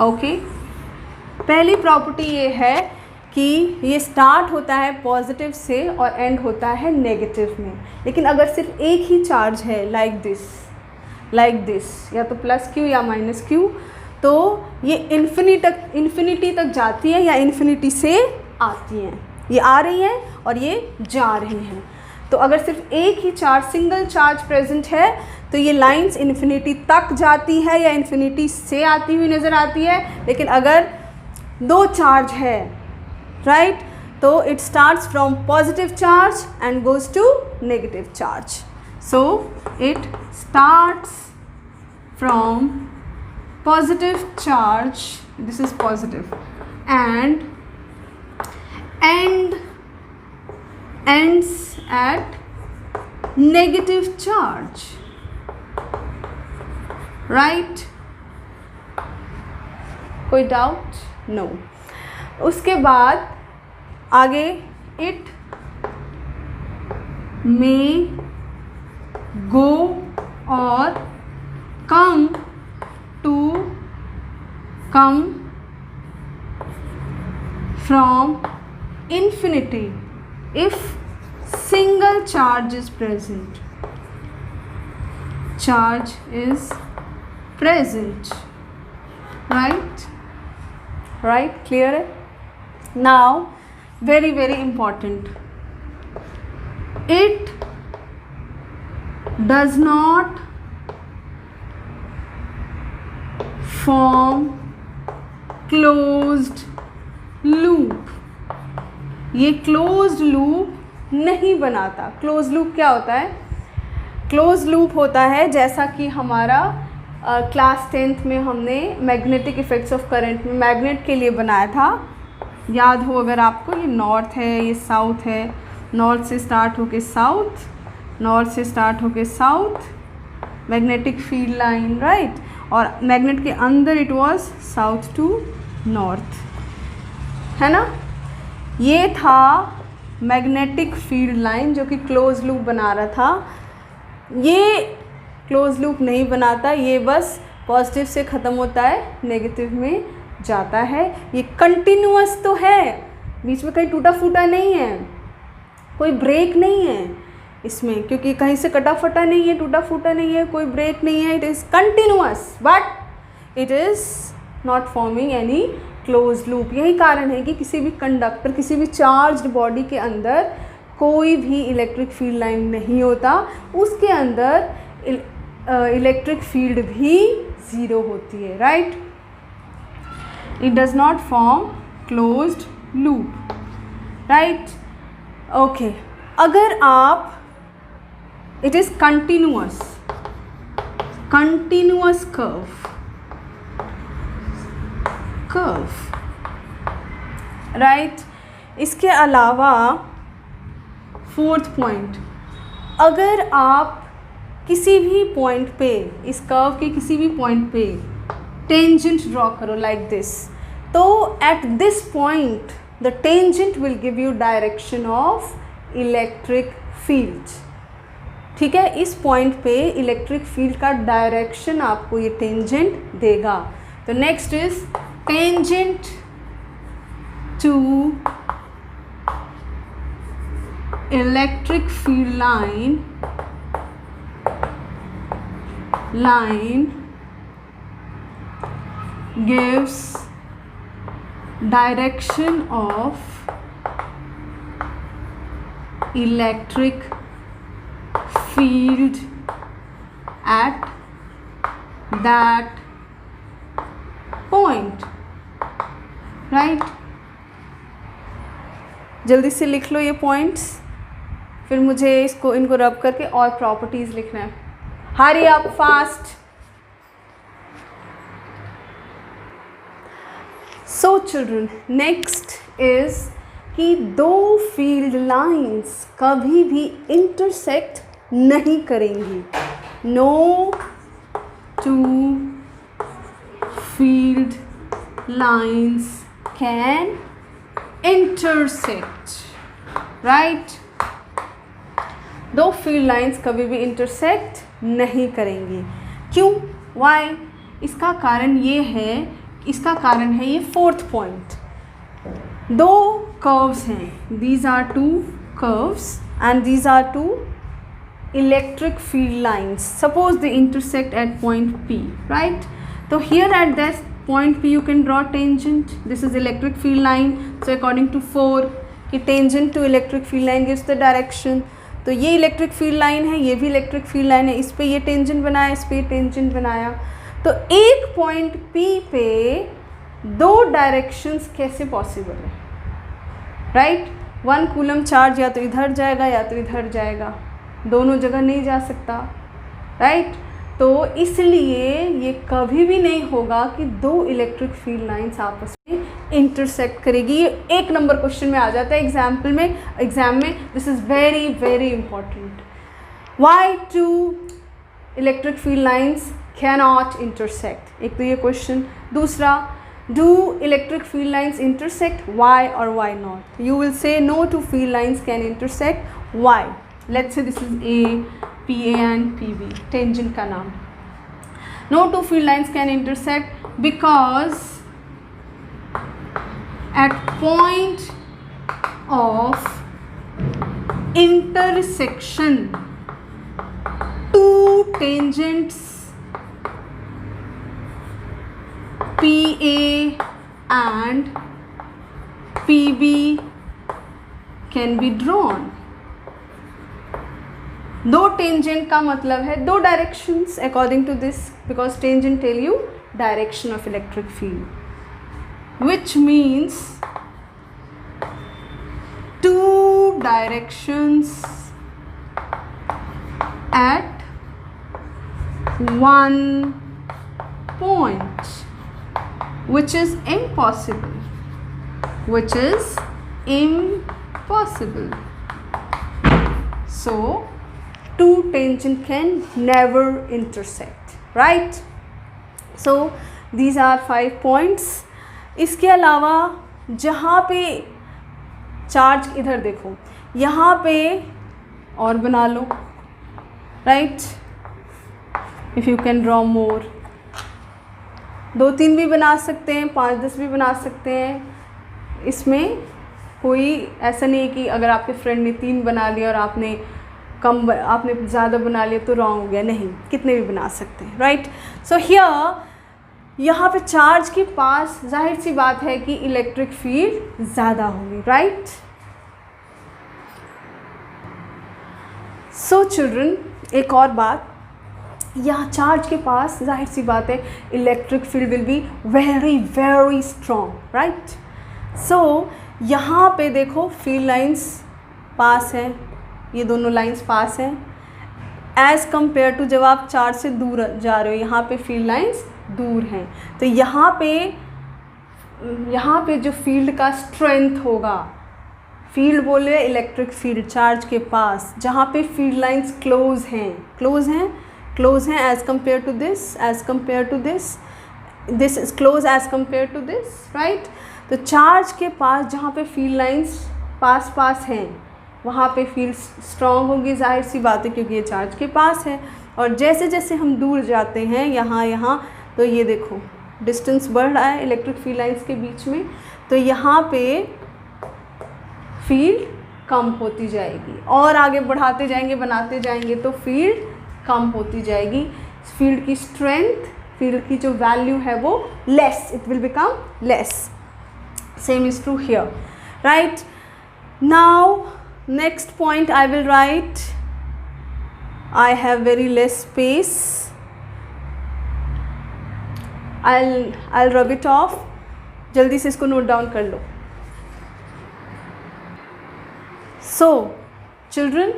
Okay, पहली प्रॉपर्टी ये है कि ये स्टार्ट होता है पॉजिटिव से और एंड होता है नेगेटिव में। लेकिन अगर सिर्फ एक ही चार्ज है लाइक दिस या तो प्लस क्यू या माइनस क्यू, तो ये इन्फिनिटी तक जाती है या इन्फिनिटी से आती हैं, ये आ रही हैं और ये जा रही हैं। तो अगर सिर्फ एक ही चार्ज, सिंगल चार्ज प्रेजेंट है तो ये लाइंस इन्फिनिटी तक जाती है या इन्फिनिटी से आती हुई नज़र आती है। लेकिन अगर 2 चार्ज है, राइट, तो it starts from positive charge and goes to negative charge. So it starts from positive charge, this is positive, and ends at negative charge, right? कोई डाउट? नो। उसके बाद आगे it may go or come from infinity if single charge is present. Charge is present, right? Clear है? Now very important, it does not form closed loop. ये closed loop नहीं बनाता। Close loop क्या होता है? क्लोज लूप होता है जैसा कि हमारा क्लास 10th में हमने मैग्नेटिक इफ़ेक्ट्स ऑफ करंट में मैग्नेट के लिए बनाया था, याद हो अगर आपको। ये नॉर्थ है, ये साउथ है, नॉर्थ से स्टार्ट होके साउथ, नॉर्थ से स्टार्ट होके south, magnetic field line, right? और मैग्नेट के अंदर it was south to north, है ना? ये था मैग्नेटिक फील्ड लाइन जो कि क्लोज लूप बना रहा था। ये क्लोज लूप नहीं बनाता, ये बस पॉजिटिव से ख़त्म होता है, नेगेटिव में जाता है। ये कंटिन्यूअस तो है, बीच में कहीं टूटा फूटा नहीं है, कोई ब्रेक नहीं है इसमें, क्योंकि कहीं से कटा फटा नहीं है, टूटा फूटा नहीं है, कोई ब्रेक नहीं है। It is continuous but it is not forming any close loop. यही कारण है कि किसी भी कंडक्टर, किसी भी चार्ज्ड बॉडी के अंदर कोई भी इलेक्ट्रिक फील्ड लाइन नहीं होता, उसके अंदर इलेक्ट्रिक फील्ड भी ज़ीरो होती है, right? It does not form closed loop, right? Okay, अगर आप it is continuous curve, right? इसके अलावा फोर्थ पॉइंट, अगर आप किसी भी पॉइंट पे, इस कर्व के किसी भी पॉइंट पे टेंजेंट ड्रॉ करो लाइक दिस, तो at this point the tangent will give you direction of electric field. ठीक है, इस पॉइंट पे इलेक्ट्रिक फील्ड का डायरेक्शन आपको ये टेंजेंट देगा। तो next is tangent to electric field line gives direction of electric field at that point, right? जल्दी से लिख लो ये पॉइंट्स, फिर मुझे इनको रब करके और प्रॉपर्टीज़ लिखना है। Hurry up fast. So children, next is कि दो फील्ड लाइंस कभी भी इंटरसेक्ट नहीं करेंगी। No two field lines can intersect, right? दो फील्ड लाइंस कभी भी इंटरसेक्ट नहीं करेंगी। क्यों? वाई? इसका कारण ये है, ये फोर्थ पॉइंट। दो कर्व्स हैं, these are two curves and these are two electric field lines. Suppose they intersect at point P, राइट? तो here at this point P you can draw tangent. This is electric field line. So according to 4 कि tangent to electric field line gives the direction. तो ये electric field line है, ये भी electric field line है, इस पे ये टेंजेंट बनाया, इस पे ये टेंजेंट बनाया। तो एक पॉइंट P पे दो डायरेक्शंस कैसे पॉसिबल है, राइट? 1 कूलम चार्ज या तो इधर जाएगा या तो इधर जाएगा, दोनों जगह नहीं जा सकता, राइट? तो इसलिए ये कभी भी नहीं होगा कि दो इलेक्ट्रिक फील्ड लाइंस आपस में इंटरसेक्ट करेगी। ये 1 नंबर क्वेश्चन में आ जाता है एग्जाम में। This is very very important. Why two electric field lines cannot intersect, एक तो ये क्वेश्चन। दूसरा, do electric field lines intersect, why और why not? You will say no two field lines can intersect, why? Let's say this is A, P A and P B, tangent का नाम। No two field lines can intersect because at point of intersection two tangents PA and PB can be drawn। दो tangent का मतलब है दो directions according to this, because tangent tell you direction of electric field, which means two directions at one point, which is impossible, so two tangent can never intersect, right? So these are 5 points। इसके अलावा जहाँ पे charge, इधर देखो, यहाँ पे और बना लो, right? If you can draw more, 2-3 भी बना सकते हैं, 5-10 भी बना सकते हैं। इसमें कोई ऐसा नहीं है कि अगर आपके फ्रेंड ने 3 बना लिया और आपने ज़्यादा बना लिया तो रॉन्ग हो गया, नहीं, कितने भी बना सकते हैं, राइट? सो हियर यहाँ पे चार्ज के पास जाहिर सी बात है कि इलेक्ट्रिक फील्ड ज़्यादा होगी, राइट? सो चिल्ड्रन, एक और बात, यहाँ चार्ज के पास जाहिर सी बात है electric field will be very very strong, right? So यहाँ पे देखो फील्ड लाइंस पास हैं, ये दोनों लाइंस पास हैं, एज़ कंपेयर टू जब आप चार्ज से दूर जा रहे हो, यहाँ पे फील्ड लाइंस दूर हैं। तो यहाँ पे जो फील्ड का स्ट्रेंथ होगा, फील्ड बोले इलेक्ट्रिक फील्ड चार्ज के पास, जहाँ पे फील्ड लाइंस क्लोज हैं as compare to this, this is close as compare to this, right? तो चार्ज के पास जहाँ पे फील्ड लाइंस पास हैं, वहाँ पे फील्ड स्ट्रॉन्ग होगी, जाहिर सी बात है, क्योंकि ये चार्ज के पास है। और जैसे जैसे हम दूर जाते हैं यहाँ, तो ये देखो डिस्टेंस बढ़ रहा है इलेक्ट्रिक फील्ड लाइंस के बीच में, तो यहाँ पे फील्ड कम होती जाएगी, और आगे बढ़ाते जाएंगे, बनाते जाएंगे तो फील्ड कम होती जाएगी। फील्ड की स्ट्रेंथ, फील्ड की जो वैल्यू है वो less, it will become less. Same is true here, right? Now next point I will write, I have very less space, I'll rub it off, जल्दी से इसको नोट डाउन कर लो। So children,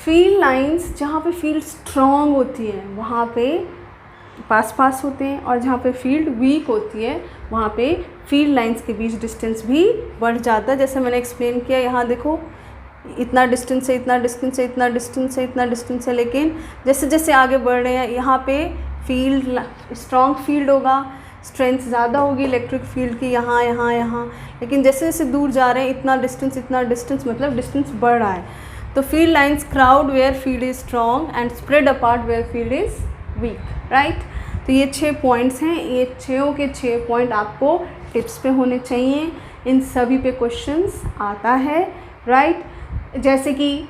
field lines जहाँ पे field strong होती है वहाँ पे पास होते हैं, और जहाँ पे फील्ड वीक होती है वहाँ पे फील्ड लाइंस के बीच डिस्टेंस भी बढ़ जाता है। जैसे मैंने एक्सप्लेन किया, यहाँ देखो इतना डिस्टेंस है, इतना डिस्टेंस है, इतना डिस्टेंस है, इतना डिस्टेंस है, लेकिन जैसे जैसे आगे बढ़ रहे हैं यहाँ पे फील्ड स्ट्रॉन्ग फील्ड होगा, स्ट्रेंथ ज़्यादा होगी इलेक्ट्रिक फील्ड की यहाँ, लेकिन जैसे जैसे दूर जा रहे हैं इतना डिस्टेंस मतलब डिस्टेंस बढ़ रहा है। तो field lines crowd where field is strong and spread apart where field is weak, right? तो ये 6 पॉइंट्स हैं, ये 6 के 6 पॉइंट आपको टिप्स पे होने चाहिए, इन सभी पे क्वेश्चंस आता है, राइट? जैसे कि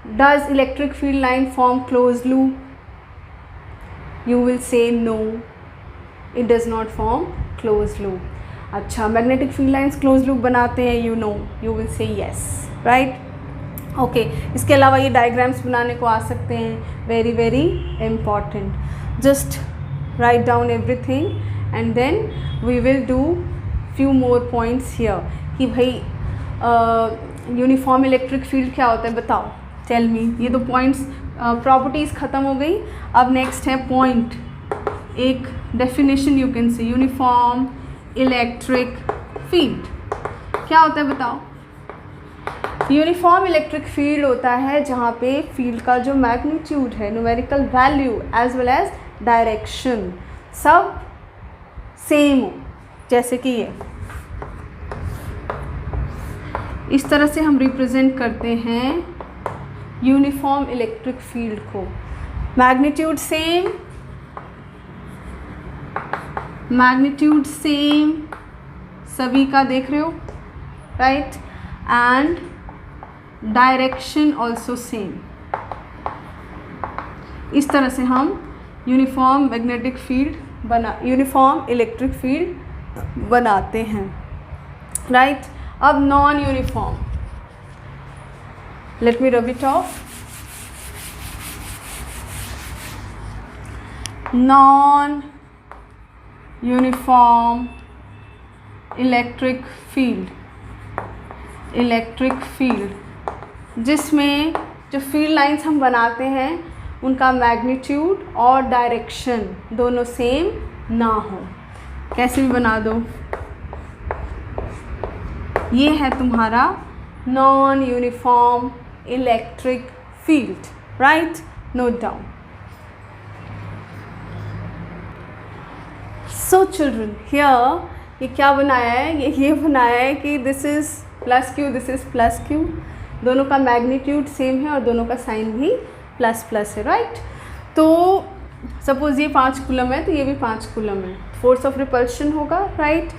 does electric field line form close loop, you will say no, it does not form close loop. अच्छा, magnetic field lines close loop बनाते हैं, you will say yes, right? Okay, इसके अलावा ये डायग्राम्स बनाने को आ सकते हैं, very very important. Just write down everything and then we will do few more points here कि भाई यूनिफॉर्म इलेक्ट्रिक फील्ड क्या होता है बताओ, टेल मी। ये तो पॉइंट्स प्रॉपर्टीज़ ख़त्म हो गई। अब नेक्स्ट है पॉइंट, एक डेफिनेशन यू कैन से, यूनिफॉर्म इलेक्ट्रिक फील्ड क्या होता है बताओ। यूनिफॉर्म इलेक्ट्रिक फील्ड होता है जहाँ पे फील्ड का जो मैग्नीट्यूड है, numerical value as well as direction सब सेम हो, जैसे कि ये इस तरह से हम रिप्रेजेंट करते हैं यूनिफॉर्म इलेक्ट्रिक फील्ड को। मैग्नीट्यूड सेम सभी का देख रहे हो, right, and direction also same. इस तरह से हम यूनिफॉर्म इलेक्ट्रिक फील्ड बनाते हैं, राइट। अब non uniform, let me rub it of. Non uniform electric field जिसमें जो फील्ड लाइंस हम बनाते हैं उनका मैग्नीट्यूड और डायरेक्शन दोनों सेम ना हो। कैसे भी बना दो, ये है तुम्हारा non uniform electric field, right, note down. So children here ये क्या बनाया है, ये बनाया है कि this is plus Q, this is plus Q, दोनों का मैग्नीट्यूड सेम है और दोनों का साइन भी प्लस प्लस है, राइट। तो सपोज़ ये 5 कूलम है तो ये भी 5 कूलम है, फोर्स ऑफ रिपल्शन होगा, राइट।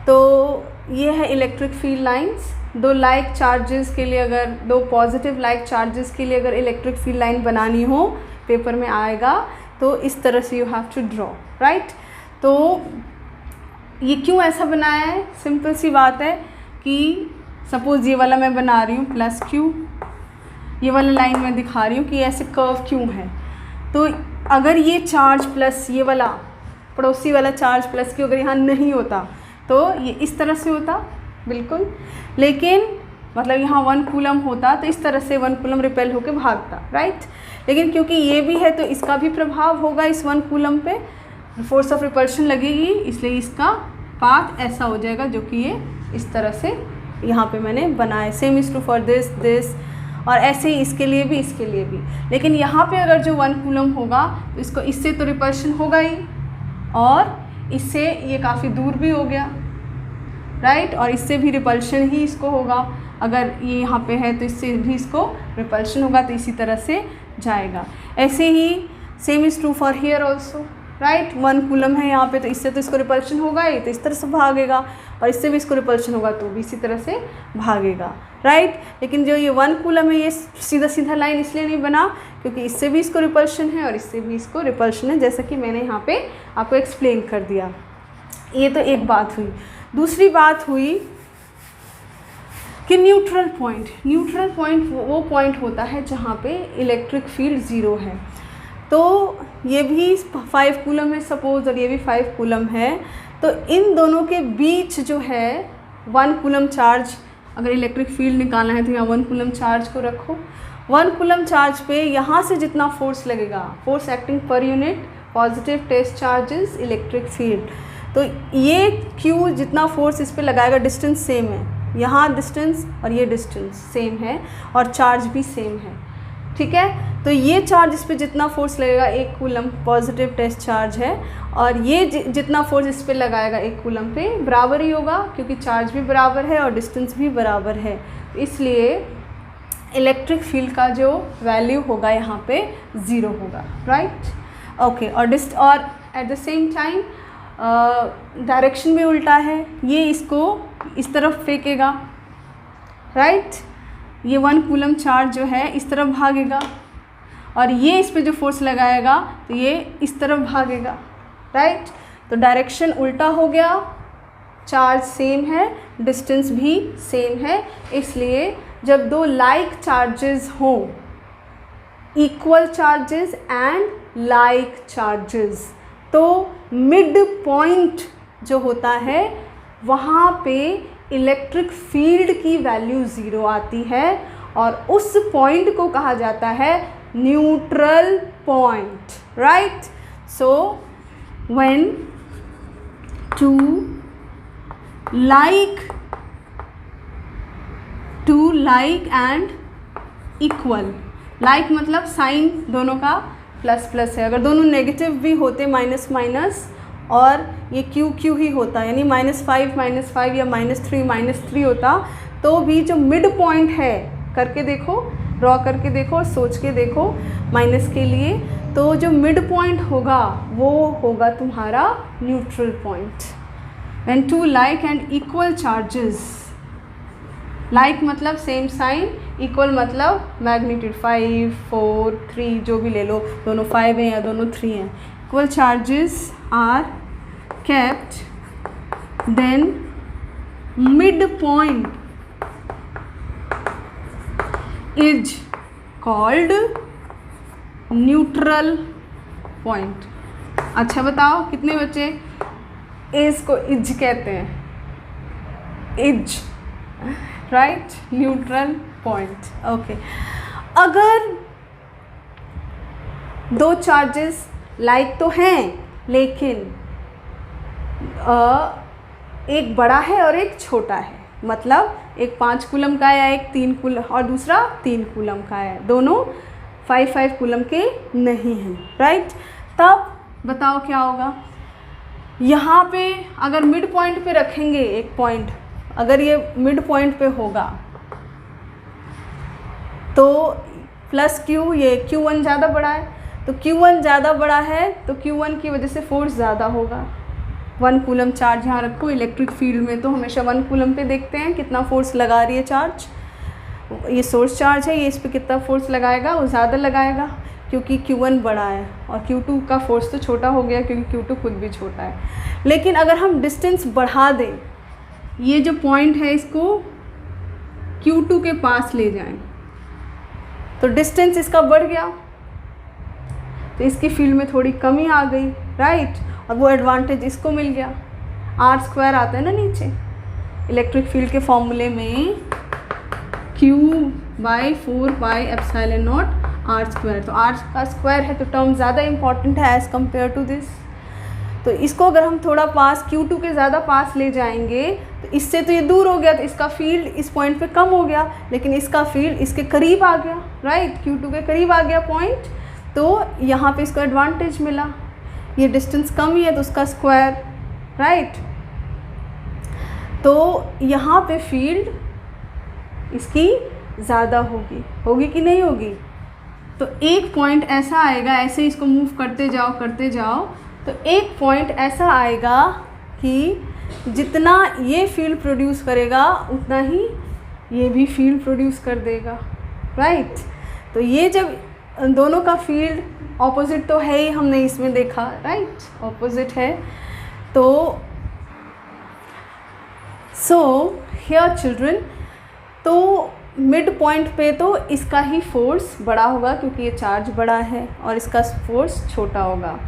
तो ये है इलेक्ट्रिक फील्ड लाइंस। दो लाइक चार्जेस के लिए, अगर दो पॉजिटिव लाइक चार्जेस के लिए अगर इलेक्ट्रिक फील्ड लाइन बनानी हो, पेपर में आएगा तो इस तरह से you have to draw, right. तो ये क्यों ऐसा बनाया है, सिंपल सी बात है कि सपोज़ ये वाला मैं बना रही हूँ प्लस क्यू, ये वाला लाइन मैं दिखा रही हूँ कि ऐसे कर्व क्यों है। तो अगर ये चार्ज प्लस ये वाला पड़ोसी वाला चार्ज प्लस क्यू अगर यहाँ नहीं होता तो ये इस तरह से होता बिल्कुल, लेकिन मतलब यहाँ 1 कूलम होता तो इस तरह से 1 कूलम रिपेल होकर भागता, राइट। लेकिन क्योंकि ये भी है तो इसका भी प्रभाव होगा इस 1 कूलम पे, फोर्स ऑफ रिपल्शन लगेगी, इसलिए इसका पाथ ऐसा हो जाएगा जो कि ये इस तरह से यहाँ पे मैंने बनाया। Same is true for this और ऐसे ही इसके लिए भी। लेकिन यहाँ पे अगर जो 1 कूलम होगा तो इसको इससे तो रिपल्शन होगा ही, और इससे ये काफ़ी दूर भी हो गया, राइट, और इससे भी रिपल्शन ही इसको होगा। अगर ये यहाँ पे है तो इससे भी इसको रिपल्शन होगा, तो इसी तरह से जाएगा। ऐसे ही same is true for here also, right. 1 coulomb है यहाँ पे तो इससे तो इसको रिपल्शन होगा ही, तो इस तरह से भागेगा, और इससे भी इसको रिपल्शन होगा तो भी इसी तरह से भागेगा, राइट। लेकिन जो ये 1 कूलम है ये सीधा लाइन इसलिए नहीं बना क्योंकि इससे भी इसको रिपल्शन है और इससे भी इसको रिपल्शन है, जैसा कि मैंने यहाँ पे आपको एक्सप्लेन कर दिया। ये तो एक बात हुई। दूसरी बात हुई कि न्यूट्रल पॉइंट वो पॉइंट होता है जहाँ पे इलेक्ट्रिक फील्ड 0 है। तो ये भी 5 कूलम है सपोज़ और ये भी 5 कूलम है, तो इन दोनों के बीच जो है 1 कूलम चार्ज, अगर इलेक्ट्रिक फील्ड निकालना है तो यहाँ 1 कूलम चार्ज को रखो। 1 कूलम चार्ज पे यहाँ से जितना फोर्स लगेगा, फोर्स एक्टिंग पर unit positive test charges electric field, तो ये Q जितना फोर्स इस पर लगाएगा, डिस्टेंस सेम है, यहाँ डिस्टेंस और ये डिस्टेंस सेम है और चार्ज भी सेम है, ठीक है। तो ये चार्ज इस पर जितना फोर्स लगेगा 1 कूलम पॉजिटिव टेस्ट चार्ज है, और ये जितना फोर्स इस पर लगाएगा 1 कूलम पे बराबर ही होगा, क्योंकि चार्ज भी बराबर है और डिस्टेंस भी बराबर है। इसलिए इलेक्ट्रिक फील्ड का जो वैल्यू होगा यहाँ पे 0 होगा, राइट, ओके। और at the same time direction भी उल्टा है, ये इसको इस तरफ फेंकेगा, राइट। ये 1 कूलम चार्ज जो है इस तरफ भागेगा और ये इस पे जो फोर्स लगाएगा तो ये इस तरफ भागेगा, राइट। तो डायरेक्शन उल्टा हो गया, चार्ज सेम है, डिस्टेंस भी सेम है। इसलिए जब दो लाइक चार्जेस हो, equal charges and like charges, तो मिड पॉइंट जो होता है वहाँ पे इलेक्ट्रिक फील्ड की वैल्यू 0 आती है और उस पॉइंट को कहा जाता है neutral point, right. So when two like and equal, like मतलब साइन दोनों का प्लस प्लस है, अगर दोनों नेगेटिव भी होते माइनस माइनस और ये क्यू क्यू ही होता यानी -5 या -3 होता, तो भी जो मिड पॉइंट है, करके देखो, ड्रॉ करके देखो, सोच के देखो माइनस के लिए, तो जो मिड पॉइंट होगा वो होगा तुम्हारा neutral point. When two like and equal charges, like मतलब सेम साइन, इक्वल मतलब मैग्नीट्यूड 5, 4, 3 जो भी ले लो, दोनों 5 हैं या दोनों 3 हैं, equal charges are kept, then midpoint is called neutral point। अच्छा बताओ कितने बच्चे इज को इज कहते हैं, is, right, neutral point. Okay, अगर दो चार्जेस लाइक तो हैं लेकिन एक बड़ा है और एक छोटा है, मतलब एक 5 कूलम का है या एक 3 कूलम और दूसरा 3 कूलम का है, दोनों 5 कूलम के नहीं हैं, राइट। तब बताओ क्या होगा, यहाँ पे अगर मिड पॉइंट पे रखेंगे एक पॉइंट, अगर ये मिड पॉइंट पे होगा तो प्लस क्यू, ये Q1 ज़्यादा बड़ा है, तो Q1 ज़्यादा बड़ा है तो Q1 की वजह से फोर्स ज़्यादा होगा। 1 कूलम चार्ज यहाँ रखो, इलेक्ट्रिक फील्ड में तो हमेशा 1 कूलम पे देखते हैं कितना फोर्स लगा रही है चार्ज, ये सोर्स चार्ज है, ये इस पर कितना फोर्स लगाएगा, वो ज़्यादा लगाएगा क्योंकि Q1 बड़ा है, और Q2 का फोर्स तो छोटा हो गया क्योंकि Q2 खुद भी छोटा है। लेकिन अगर हम डिस्टेंस बढ़ा दें, ये जो पॉइंट है इसको Q2 के पास ले जाएं, तो डिस्टेंस इसका बढ़ गया, तो इसकी फील्ड में थोड़ी कमी आ गई, राइट, और वो एडवांटेज इसको मिल गया। r² आता है ना नीचे इलेक्ट्रिक फील्ड के फॉर्मूले में, Q/4πε0 r², तो r का स्क्वायर है तो टर्म ज़्यादा इंपॉर्टेंट है एज़ कम्पेयर टू दिस। तो इसको अगर हम थोड़ा पास Q2 के ज़्यादा पास ले जाएंगे तो इससे तो ये दूर हो गया, तो इसका फील्ड इस पॉइंट पे कम हो गया, लेकिन इसका फील्ड इसके करीब आ गया, राइट, Q2 के करीब आ गया पॉइंट, तो यहाँ पे इसको एडवांटेज मिला। ये डिस्टेंस कम ही है तो उसका स्क्वायर, राइट, तो यहाँ पे फील्ड इसकी ज़्यादा होगी कि नहीं होगी। तो एक पॉइंट ऐसा आएगा, ऐसे ही इसको मूव करते जाओ, तो एक पॉइंट ऐसा आएगा कि जितना ये फील्ड प्रोड्यूस करेगा उतना ही ये भी फील्ड प्रोड्यूस कर देगा, राइट। तो ये जब दोनों का फील्ड ऑपोजिट तो है ही, हमने इसमें देखा, राइट, ऑपोजिट है, तो सो हियर चिल्ड्रन, तो मिड पॉइंट पे तो इसका ही फोर्स बड़ा होगा क्योंकि ये चार्ज बड़ा है और इसका फोर्स छोटा होगा।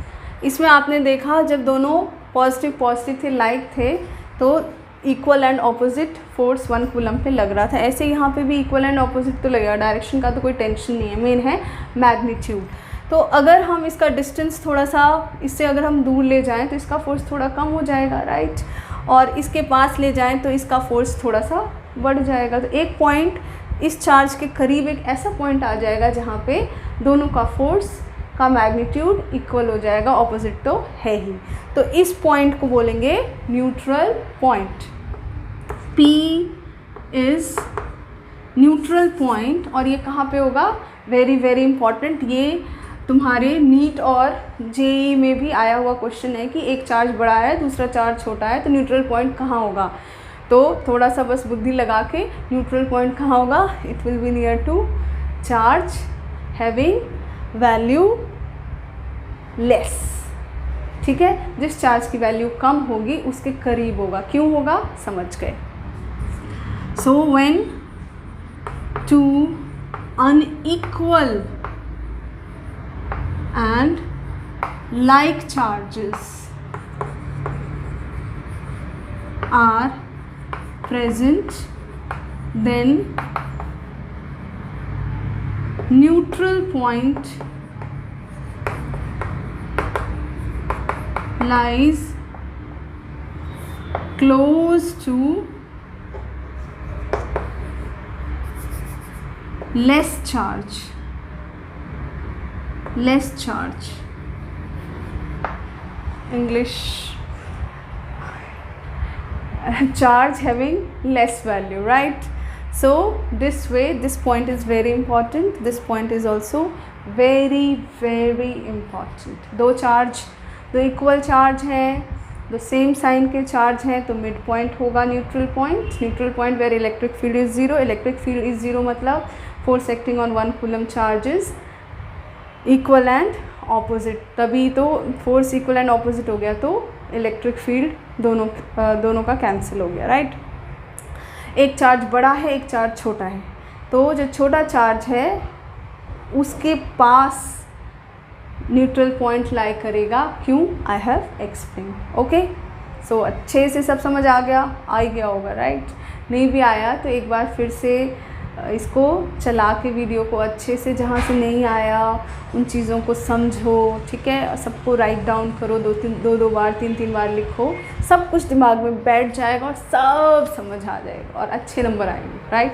इसमें आपने देखा जब दोनों पॉजिटिव थे, लाइक थे, तो equal and opposite force 1 coulomb पे लग रहा था। ऐसे यहाँ पे भी इक्वल एंड ऑपोजिट तो लगेगा, डायरेक्शन का तो कोई टेंशन नहीं है, मेन है मैग्नीट्यूड। तो अगर हम इसका डिस्टेंस थोड़ा सा इससे अगर हम दूर ले जाएं तो इसका फोर्स थोड़ा कम हो जाएगा, राइट, और इसके पास ले जाएं तो इसका फोर्स थोड़ा सा बढ़ जाएगा। तो एक पॉइंट इस चार्ज के करीब एक ऐसा पॉइंट आ जाएगा जहाँ पे दोनों का फोर्स का मैग्नीट्यूड इक्वल हो जाएगा, ऑपोजिट तो है ही, तो इस पॉइंट को बोलेंगे neutral point. P is neutral point, और ये कहाँ पे होगा, वेरी वेरी इंपॉर्टेंट, ये तुम्हारे नीट और जेईई में भी आया हुआ क्वेश्चन है कि एक चार्ज बड़ा है दूसरा चार्ज छोटा है तो न्यूट्रल पॉइंट कहाँ होगा। तो थोड़ा सा बस बुद्धि लगा के, न्यूट्रल पॉइंट कहाँ होगा, it will be near to charge having value less, ठीक है, जिस चार्ज की वैल्यू कम होगी उसके करीब होगा। क्यों होगा, समझ गए। So when two unequal and like charges are present, then neutral point lies close to less charge, English, charge having less value, right? So this way, this point is very important, this point is also very very important. दो equal charge हैं, दो same sign के charge हैं, तो mid point होगा neutral point where electric field is zero. Electric field is zero मतलब force acting on 1 coulomb charge is equal and opposite. तभी तो फोर्स इक्वल एंड ऑपोजिट हो गया, तो इलेक्ट्रिक फील्ड दोनों का कैंसिल हो गया, राइट. एक चार्ज बड़ा है, एक चार्ज छोटा है, तो जो छोटा चार्ज है उसके पास न्यूट्रल पॉइंट लाई करेगा. क्यों? I have explain. ओके, सो अच्छे से सब समझ आ गया होगा, राइट. नहीं भी आया तो एक बार फिर से इसको चला के वीडियो को अच्छे से, जहाँ से नहीं आया उन चीज़ों को समझो, ठीक है. सबको राइट डाउन करो, दो बार 3 बार लिखो, सब कुछ दिमाग में बैठ जाएगा और सब समझ आ जाएगा और अच्छे नंबर आएंगे, राइट.